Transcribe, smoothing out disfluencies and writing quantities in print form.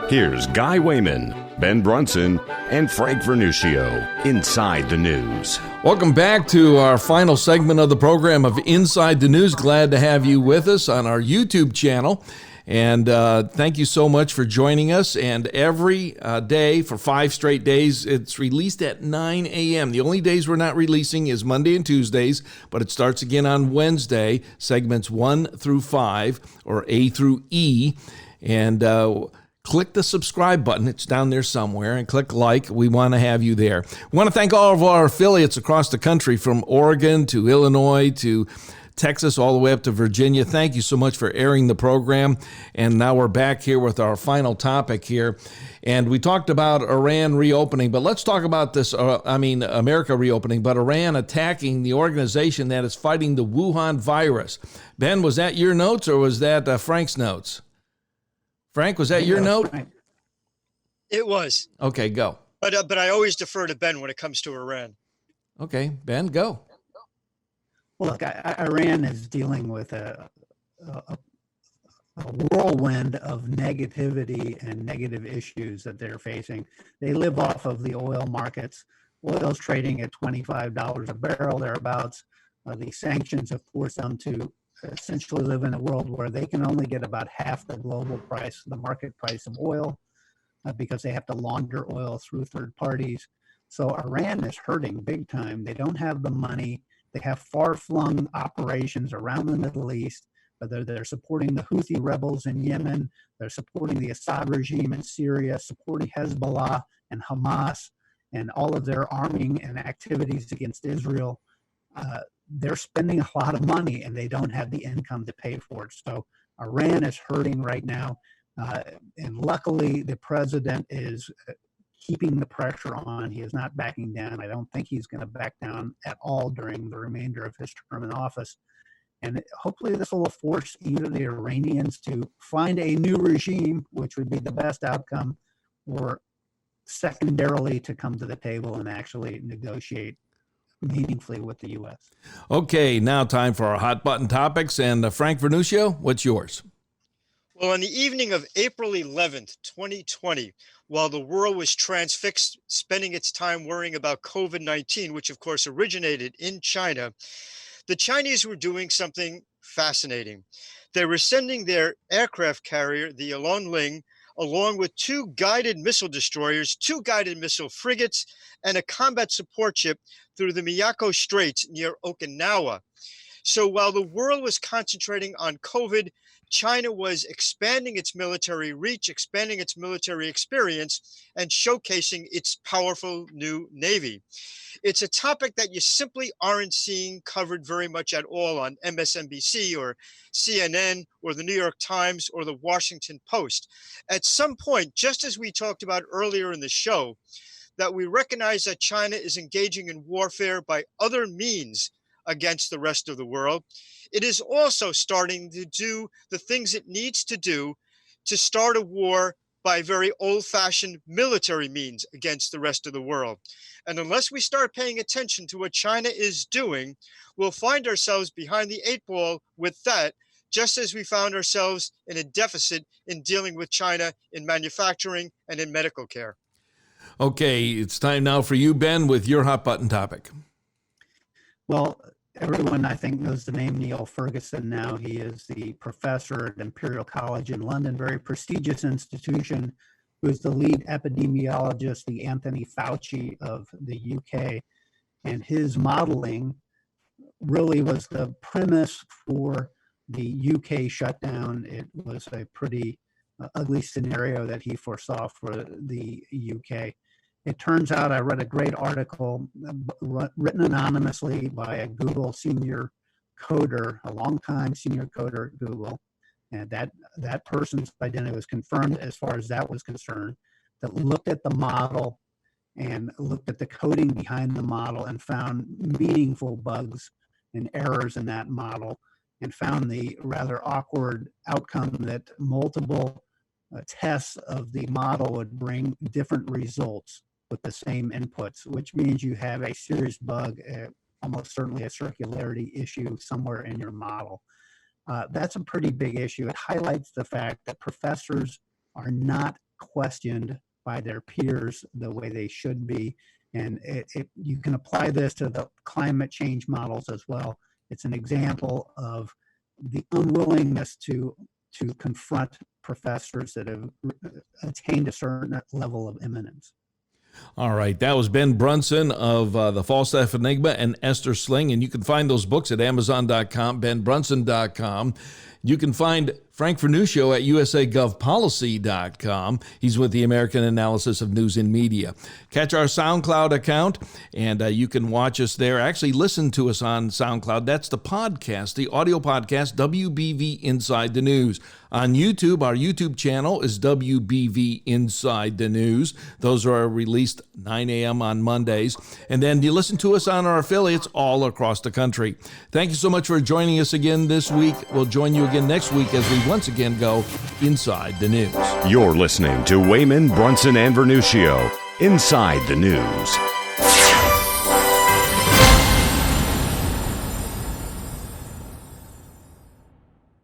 Here's Guy Wehman, Ben Brunson, and Frank Vernuccio, Inside the News. Welcome back to our final segment of the program of Inside the News. Glad to have you with us on our YouTube channel. And thank you so much for joining us. And every day for 5 straight days, it's released at 9 a.m. The only days we're not releasing is Monday and Tuesdays, but it starts again on Wednesday, segments 1 through 5, or A through E. And click the subscribe button. It's down there somewhere, and click like. We want to have you there. We want to thank all of our affiliates across the country, from Oregon to Illinois to Texas, all the way up to Virginia. Thank you so much for airing the program. And now we're back here with our final topic here. And we talked about Iran reopening, but let's talk about this, America reopening, but Iran attacking the organization that is fighting the Wuhan virus. Ben, was that your notes or was that Frank's notes? Frank, was that your note? It was. Okay, go. But I always defer to Ben when it comes to Iran. Okay, Ben, go. Well, look, Iran is dealing with a whirlwind of negativity and negative issues that they're facing. They live off of the oil markets. Oil's trading at $25 a barrel, thereabouts. The sanctions have forced them to essentially live in a world where they can only get about half the global price, the market price of oil, because they have to launder oil through third parties. So Iran is hurting big time. They don't have the money. They have far-flung operations around the Middle East. They're supporting the Houthi rebels in Yemen. They're supporting the Assad regime in Syria, supporting Hezbollah and Hamas, and all of their arming and activities against Israel. They're spending a lot of money and they don't have the income to pay for it. So Iran is hurting right now. And luckily, the president is keeping the pressure on. He is not backing down. I don't think he's going to back down at all during the remainder of his term in office. And hopefully this will force either the Iranians to find a new regime, which would be the best outcome, or secondarily to come to the table and actually negotiate meaningfully with the U.S. Okay, now time for our hot button topics. And Frank Vernuccio, what's yours? Well, on the evening of April 11th, 2020, while the world was transfixed, spending its time worrying about COVID-19, which of course originated in China, the Chinese were doing something fascinating. They were sending their aircraft carrier, the Ling, along with 2 guided missile destroyers, 2 guided missile frigates, and a combat support ship through the Miyako Straits near Okinawa. So while the world was concentrating on COVID, China was expanding its military reach, expanding its military experience, and showcasing its powerful new Navy. It's a topic that you simply aren't seeing covered very much at all on MSNBC or CNN or the New York Times or the Washington Post. At some point, just as we talked about earlier in the show, that we recognize that China is engaging in warfare by other means against the rest of the world. It is also starting to do the things it needs to do to start a war by very old-fashioned military means against the rest of the world. And unless we start paying attention to what China is doing, we'll find ourselves behind the 8 ball with that, just as we found ourselves in a deficit in dealing with China in manufacturing and in medical care. Okay, it's time now for you, Ben, with your hot button topic. Well, everyone, I think, knows the name Neil Ferguson now. He is the professor at Imperial College in London, very prestigious institution, who is the lead epidemiologist, the Anthony Fauci of the UK. And his modeling really was the premise for the UK shutdown. It was a pretty ugly scenario that he foresaw for the UK. It turns out I read a great article written anonymously by a Google senior coder, a longtime senior coder at Google, and that person's identity was confirmed as far as that was concerned, that looked at the model and looked at the coding behind the model and found meaningful bugs and errors in that model, and found the rather awkward outcome that multiple tests of the model would bring different results with the same inputs, which means you have a serious bug, almost certainly a circularity issue somewhere in your model. That's a pretty big issue. It highlights the fact that professors are not questioned by their peers the way they should be. And you can apply this to the climate change models as well. It's an example of the unwillingness to confront professors that have attained a certain level of eminence. All right, that was Ben Brunson of the Falstaff, Enigma, and Esther Sling, and you can find those books at Amazon.com, benbrunson.com. You can find Frank Vernuccio at usagovpolicy.com. He's with the American Analysis of News and Media. Catch our SoundCloud account, and you can watch us there. Actually, listen to us on SoundCloud. That's the podcast, the audio podcast, WBV Inside the News. On YouTube, our YouTube channel is WBV Inside the News. Those are released 9 a.m. on Mondays. And then you listen to us on our affiliates all across the country. Thank you so much for joining us again this week. We'll join you again next week as we once again go Inside the News. You're listening to Wehman, Brunson, and Vernuccio, Inside the News.